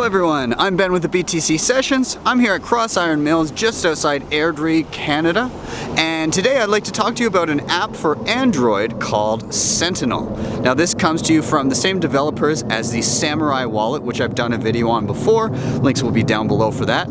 everyone, I'm Ben with the BTC Sessions. I'm here at Cross Iron Mills just outside Airdrie, Canada, and today I'd like to talk to you about an app for Android called Sentinel. Now this comes to you from the same developers as the Samourai Wallet, which I've done a video on before. Links will be down below for that.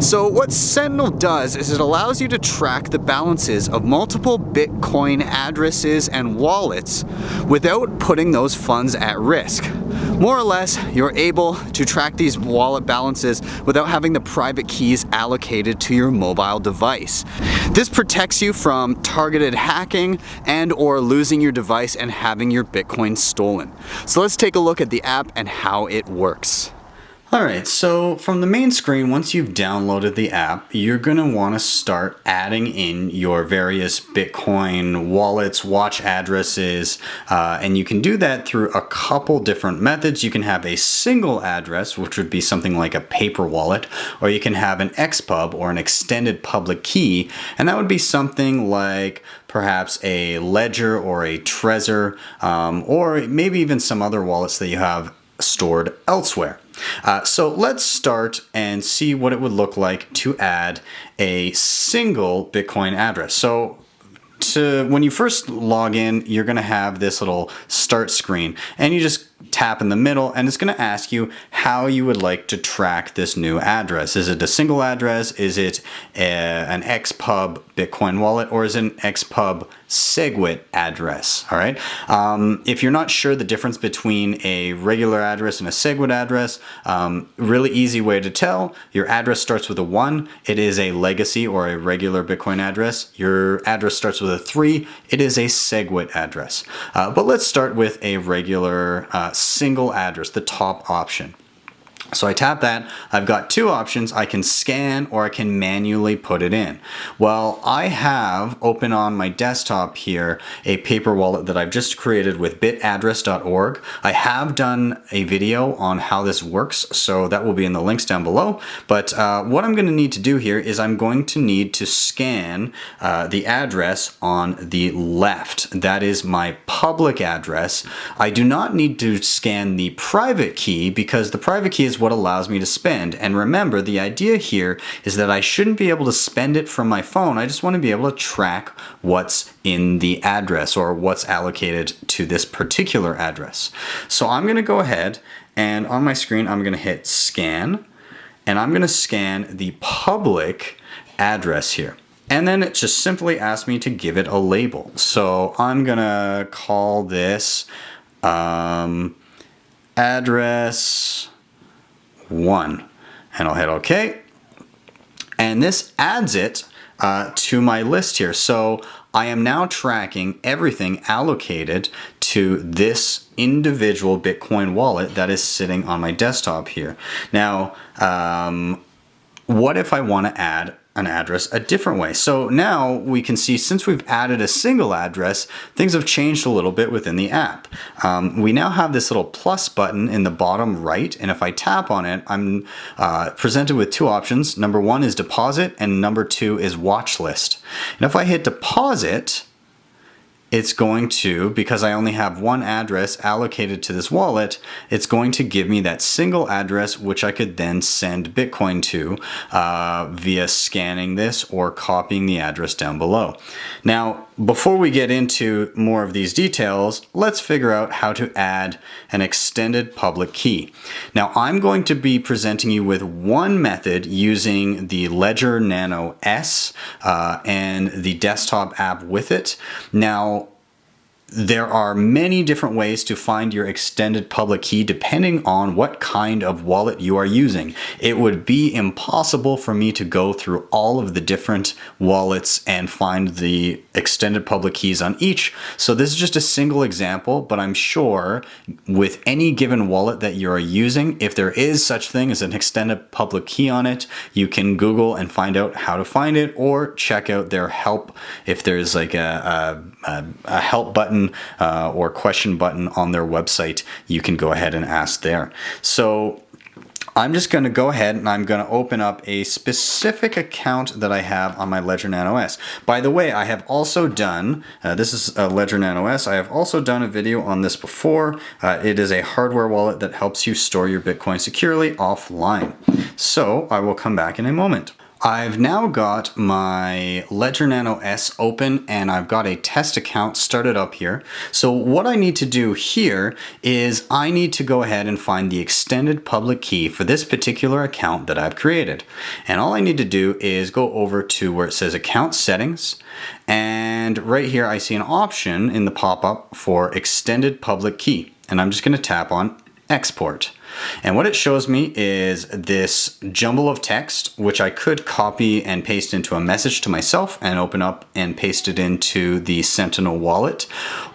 So what Sentinel does is it allows you to track the balances of multiple Bitcoin addresses and wallets without putting those funds at risk. More or less, you're able to track these wallet balances without having the private keys allocated to your mobile device. This protects you from targeted hacking and or losing your device and having your Bitcoin stolen. So let's take a look at the app and how it works. Alright, so from the main screen, once you've downloaded the app, you're going to want to start adding in your various Bitcoin wallets, watch addresses, and you can do that through a couple different methods. You can have a single address, which would be something like a paper wallet, or you can have an XPub or an extended public key, and that would be something like perhaps a Ledger or a Trezor, or maybe even some other wallets that you have stored elsewhere. So let's start and see what it would look like to add a single Bitcoin address. So when you first log in, you're going to have this little start screen, and you just tap in the middle, and it's going to ask you how you would like to track this new address. Is it a single address? Is it an XPub Bitcoin wallet, or is it an XPub SegWit address? All right. If you're not sure the difference between a regular address and a SegWit address, really easy way to tell: your address starts with a 1, it is a legacy or a regular Bitcoin address. Your address starts with a 3, it is a SegWit address. But let's start with a regular single address, the top option. So I tap that. I've got two options. I can scan or I can manually put it in. Well, I have open on my desktop here a paper wallet that I've just created with bitaddress.org. I have done a video on how this works, so that will be in the links down below. But what I'm going to need to do here is I'm going to need to scan the address on the left. That is my public address. I do not need to scan the private key because the private key is what allows me to spend. And remember, the idea here is that I shouldn't be able to spend it from my phone. I just want to be able to track what's in the address or what's allocated to this particular address. So I'm going to go ahead and on my screen, I'm going to hit scan, and I'm going to scan the public address here. And then it just simply asks me to give it a label. So I'm going to call this address 1, and I'll hit OK, and this adds it to my list here. So I am now tracking everything allocated to this individual Bitcoin wallet that is sitting on my desktop here. Now, what if I want to add an address a different way? So now we can see, since we've added a single address, things have changed a little bit within the app. We now have this little plus button in the bottom right, and if I tap on it, I'm presented with two options. Number 1 is deposit, and number 2 is watch list. And if I hit deposit, it's going to, because I only have one address allocated to this wallet, it's going to give me that single address, which I could then send Bitcoin to via scanning this or copying the address down below. Now, before we get into more of these details, let's figure out how to add an extended public key. Now, I'm going to be presenting you with one method using the Ledger Nano S and the desktop app with it. Now, there are many different ways to find your extended public key depending on what kind of wallet you are using. It would be impossible for me to go through all of the different wallets and find the extended public keys on each. So this is just a single example, but I'm sure with any given wallet that you are using, if there is such thing as an extended public key on it, you can Google and find out how to find it, or check out their help. If there's like a help button or question button on their website, you can go ahead and ask there. So I'm just going to go ahead and I'm going to open up a specific account that I have on my Ledger Nano S. By the way, I have also done, this is a Ledger Nano S, I have also done a video on this before. It is a hardware wallet that helps you store your Bitcoin securely offline. So I will come back in a moment. I've now got my Ledger Nano S open and I've got a test account started up here. So what I need to do here is I need to go ahead and find the extended public key for this particular account that I've created. And all I need to do is go over to where it says account settings, and right here I see an option in the pop-up for extended public key. And I'm just going to tap on export. And what it shows me is this jumble of text, which I could copy and paste into a message to myself and open up and paste it into the Sentinel wallet.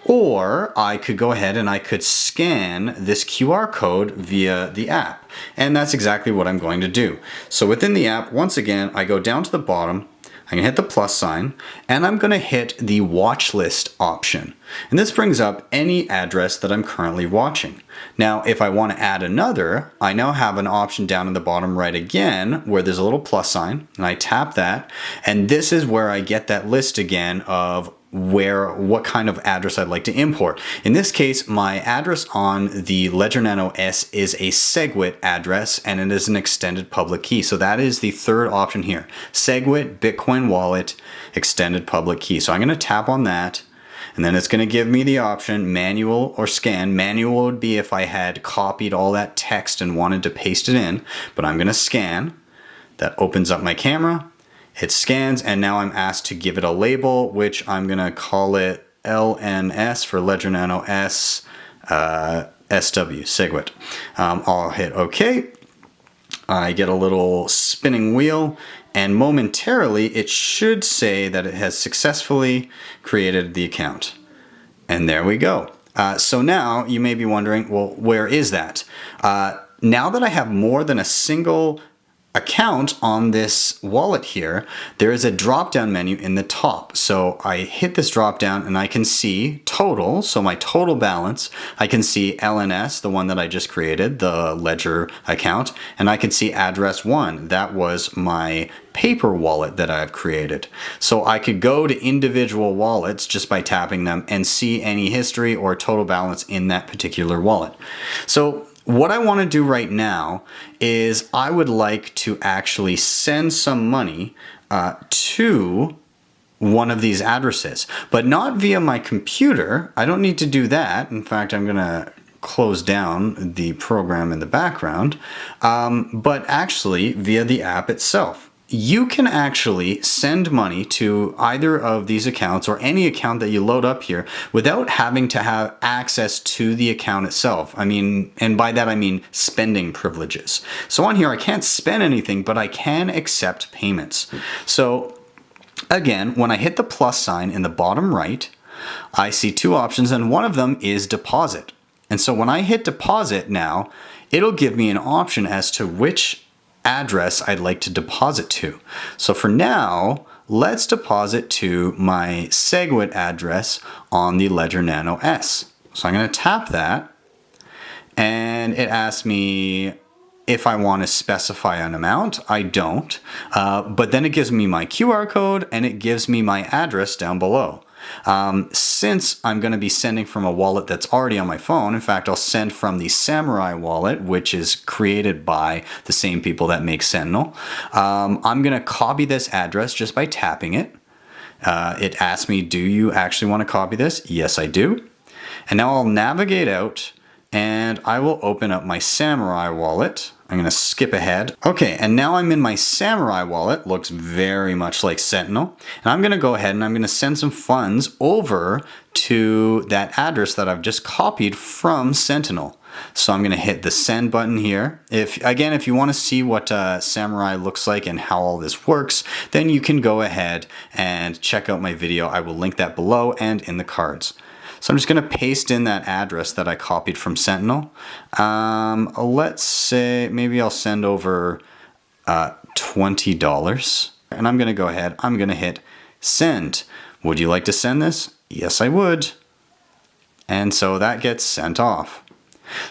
Or I could go ahead and I could scan this QR code via the app. And that's exactly what I'm going to do. So within the app, once again, I go down to the bottom. I'm going to hit the plus sign, and I'm going to hit the watch list option. And this brings up any address that I'm currently watching. Now, if I want to add another, I now have an option down in the bottom right again, where there's a little plus sign, and I tap that, and this is where I get that list again of what kind of address I'd like to import. In this case, my address on the Ledger Nano S is a SegWit address, and it is an extended public key. So that is the third option here. SegWit Bitcoin wallet extended public key. So I'm going to tap on that, and then it's going to give me the option manual or scan. Manual would be if I had copied all that text and wanted to paste it in, but I'm going to scan. That opens up my camera. It scans, and now I'm asked to give it a label, which I'm going to call it LNS for Ledger Nano S SW, SegWit. I'll hit OK. I get a little spinning wheel, and momentarily it should say that it has successfully created the account. And there we go. So now you may be wondering, well, where is that? Now that I have more than a single account on this wallet here, there is a drop down menu in the top. So I hit this drop down and I can see total, so my total balance. I can see LNS, the one that I just created, the Ledger account, and I can see address 1. That was my paper wallet that I've created. So I could go to individual wallets just by tapping them and see any history or total balance in that particular wallet. So what I want to do right now is I would like to actually send some money to one of these addresses, but not via my computer. I don't need to do that. In fact, I'm going to close down the program in the background, but actually via the app itself. You can actually send money to either of these accounts or any account that you load up here without having to have access to the account itself. I mean, and by that I mean spending privileges. So on here I can't spend anything, but I can accept payments. So again, when I hit the plus sign in the bottom right, I see two options, and one of them is deposit. And so when I hit deposit now, it'll give me an option as to which address I'd like to deposit to. So for now, let's deposit to my SegWit address on the Ledger Nano S. So I'm going to tap that, and it asks me if I want to specify an amount. I don't, but then it gives me my QR code and it gives me my address down below. Since I'm going to be sending from a wallet that's already on my phone, in fact, I'll send from the Samourai Wallet, which is created by the same people that make Sentinel. I'm going to copy this address just by tapping it. It asks me, do you actually want to copy this? Yes, I do. And now I'll navigate out and I will open up my Samourai Wallet. I'm going to skip ahead. Okay, and now I'm in my Samourai Wallet. Looks very much like Sentinel. And I'm going to go ahead and I'm going to send some funds over to that address that I've just copied from Sentinel. So I'm going to hit the send button here. If you want to see what Samourai looks like and how all this works, then you can go ahead and check out my video. I will link that below and in the cards. So I'm just going to paste in that address that I copied from Sentinel. Let's say maybe I'll send over $20. And I'm going to go ahead. I'm going to hit send. Would you like to send this? Yes, I would. And so that gets sent off.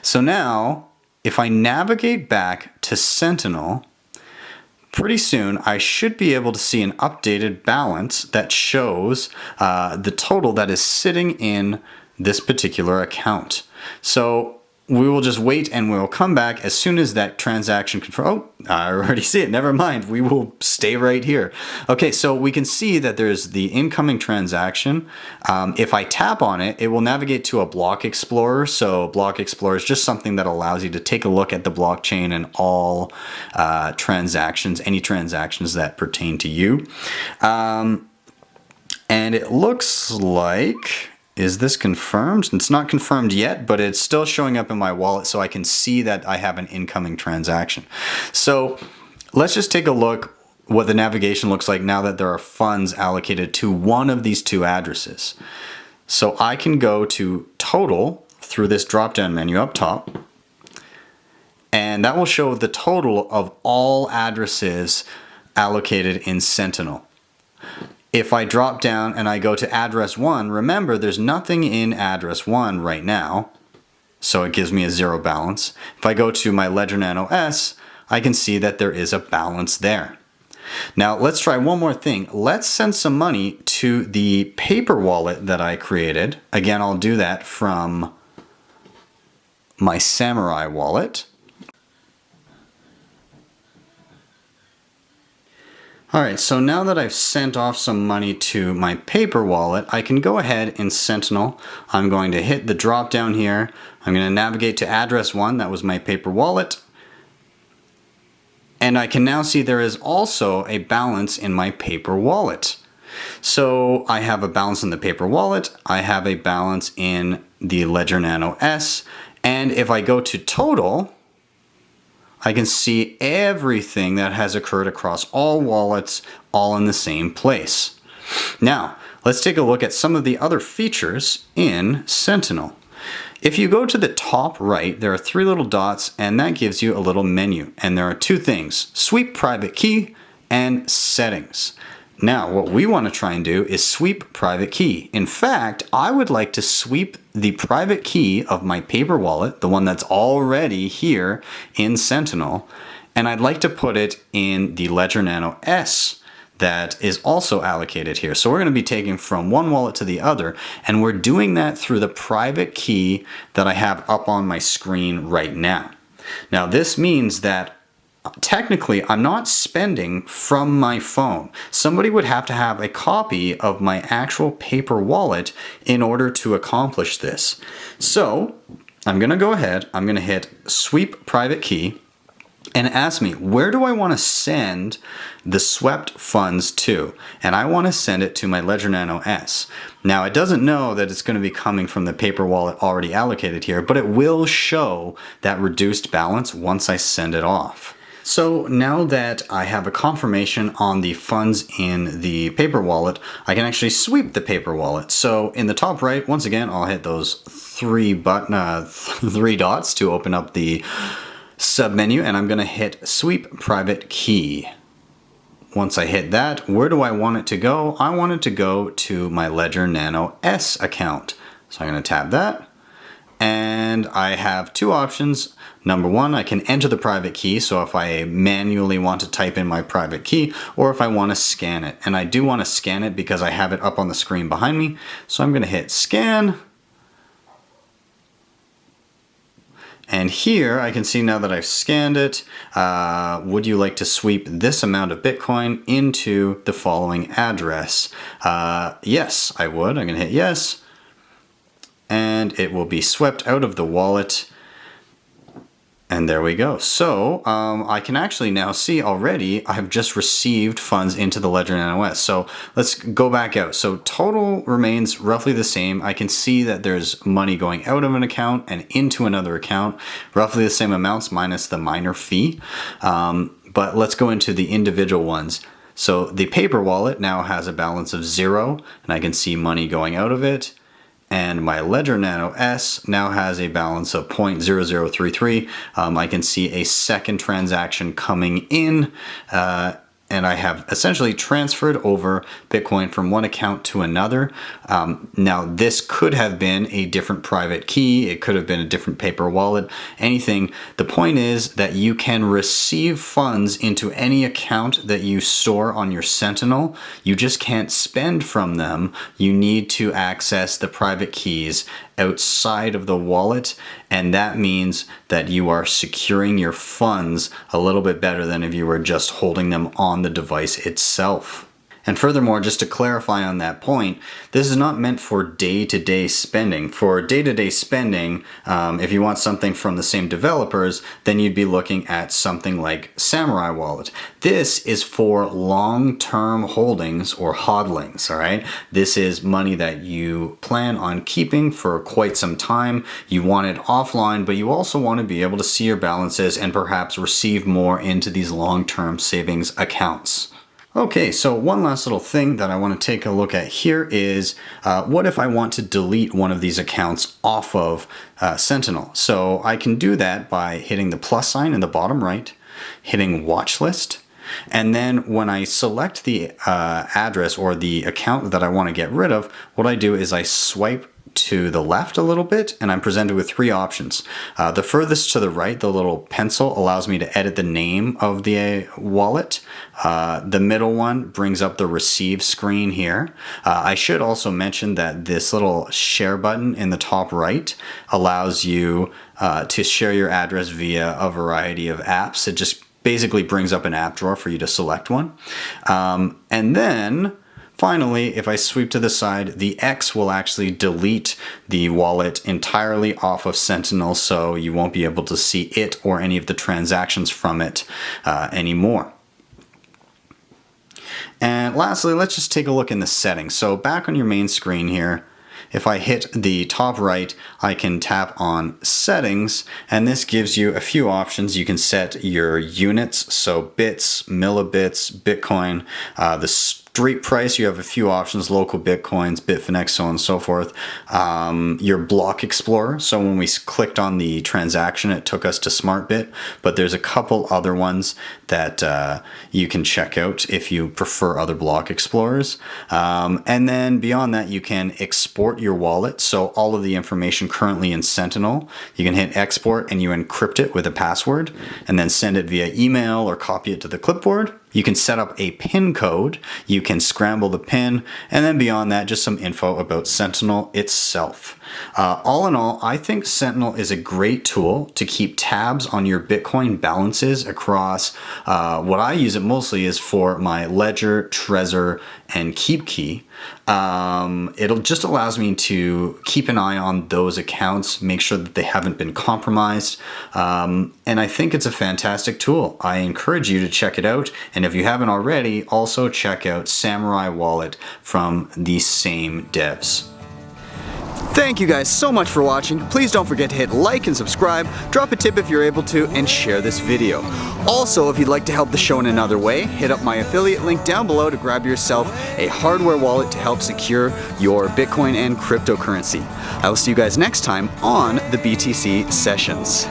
So now, if I navigate back to Sentinel, pretty soon I should be able to see an updated balance that shows the total that is sitting in this particular account. So we will just wait and we'll come back as soon as that transaction oh, I already see it. Never mind. We will stay right here. Okay, so we can see that there's the incoming transaction. If I tap on it, it will navigate to a block explorer. So block explorer is just something that allows you to take a look at the blockchain and all transactions, any transactions that pertain to you. And it looks like, is this confirmed? It's not confirmed yet, but it's still showing up in my wallet, so I can see that I have an incoming transaction. So let's just take a look what the navigation looks like now that there are funds allocated to one of these two addresses. So I can go to total through this drop-down menu up top, and that will show the total of all addresses allocated in Sentinel. If I drop down and I go to address 1, remember there's nothing in address 1 right now, so it gives me a 0 balance. If I go to my Ledger Nano S, I can see that there is a balance there. Now let's try one more thing. Let's send some money to the paper wallet that I created. Again, I'll do that from my Samourai Wallet. Alright, so now that I've sent off some money to my paper wallet, I can go ahead in Sentinel. I'm going to hit the drop down here. I'm going to navigate to address 1, that was my paper wallet. And I can now see there is also a balance in my paper wallet. So I have a balance in the paper wallet, I have a balance in the Ledger Nano S, and if I go to total, I can see everything that has occurred across all wallets, all in the same place. Now, let's take a look at some of the other features in Sentinel. If you go to the top right, there are 3 little dots, and that gives you a little menu. And there are 2 things, sweep private key and settings. Now, what we want to try and do is sweep private key. In fact, I would like to sweep the private key of my paper wallet, the one that's already here in Sentinel, and I'd like to put it in the Ledger Nano S that is also allocated here. So we're going to be taking from one wallet to the other, and we're doing that through the private key that I have up on my screen right now. Now, this means that technically, I'm not spending from my phone. Somebody would have to have a copy of my actual paper wallet in order to accomplish this. So I'm going to go ahead, I'm going to hit sweep private key and ask me, where do I want to send the swept funds to? And I want to send it to my Ledger Nano S. Now, it doesn't know that it's going to be coming from the paper wallet already allocated here, but it will show that reduced balance once I send it off. So now that I have a confirmation on the funds in the paper wallet, I can actually sweep the paper wallet. So in the top right, once again, I'll hit those 3 dots to open up the submenu, and I'm going to hit sweep private key. Once I hit that, where do I want it to go? I want it to go to my Ledger Nano S account. So I'm going to tap that. And I have 2 options. Number 1, I can enter the private key, so if I manually want to type in my private key, or if I want to scan it. And I do want to scan it because I have it up on the screen behind me. So I'm going to hit scan. And here I can see now that I've scanned it, would you like to sweep this amount of Bitcoin into the following address? Yes, I would. I'm going to hit yes. And it will be swept out of the wallet. And there we go. So I can actually now see already I've just received funds into the Ledger Nano S. So let's go back out. So total remains roughly the same. I can see that there's money going out of an account and into another account, roughly the same amounts minus the minor fee. But let's go into the individual ones. So the paper wallet now has a balance of 0, and I can see money going out of it. And my Ledger Nano S now has a balance of 0.0033. I can see a second transaction coming in and I have essentially transferred over Bitcoin from one account to another. Now, this could have been a different private key. It could have been a different paper wallet, anything. The point is that you can receive funds into any account that you store on your Sentinel. You just can't spend from them. You need to access the private keys outside of the wallet, and that means that you are securing your funds a little bit better than if you were just holding them on the device itself. And furthermore, just to clarify on that point, this is not meant for day-to-day spending. For day-to-day spending, if you want something from the same developers, then you'd be looking at something like Samourai Wallet. This is for long-term holdings or hodlings, all right? This is money that you plan on keeping for quite some time. You want it offline, but you also want to be able to see your balances and perhaps receive more into these long-term savings accounts. Okay, so one last little thing that I want to take a look at here is what if I want to delete one of these accounts off of Sentinel? So I can do that by hitting the plus sign in the bottom right, hitting watch list, and then when I select the address or the account that I want to get rid of, what I do is I swipe to the left a little bit, and I'm presented with three options. The furthest to the right, the little pencil, allows me to edit the name of the wallet. The middle one brings up the receive screen here. I should also mention that this little share button in the top right allows you to share your address via a variety of apps. It just basically brings up an app drawer for you to select one. And then finally, if I sweep to the side, the X will actually delete the wallet entirely off of Sentinel, so you won't be able to see it or any of the transactions from it anymore. And lastly, let's just take a look in the settings. So back on your main screen here, if I hit the top right, I can tap on settings, and this gives you a few options. You can set your units, so bits, millibits, Bitcoin, the street price. You have a few options: local Bitcoins, Bitfinex, so on and so forth. Your block explorer. So when we clicked on the transaction, it took us to SmartBit, but there's a couple other ones that you can check out if you prefer other block explorers. And then beyond that, you can export your wallet. So all of the information currently in Sentinel, you can hit export and you encrypt it with a password and then send it via email or copy it to the clipboard. You can set up a PIN code, you can scramble the PIN, and then beyond that, just some info about Sentinel itself. All in all, I think Sentinel is a great tool to keep tabs on your Bitcoin balances across what I use it mostly is for my Ledger, Trezor, and KeepKey. It'll just allows me to keep an eye on those accounts, make sure that they haven't been compromised, and I think it's a fantastic tool. I encourage you to check it out, and if you haven't already, also check out Samourai Wallet from the same devs. Thank you guys so much for watching. Please don't forget to hit like and subscribe, drop a tip if you're able to, and share this video. Also, if you'd like to help the show in another way, hit up my affiliate link down below to grab yourself a hardware wallet to help secure your Bitcoin and cryptocurrency. I will see you guys next time on the BTC Sessions.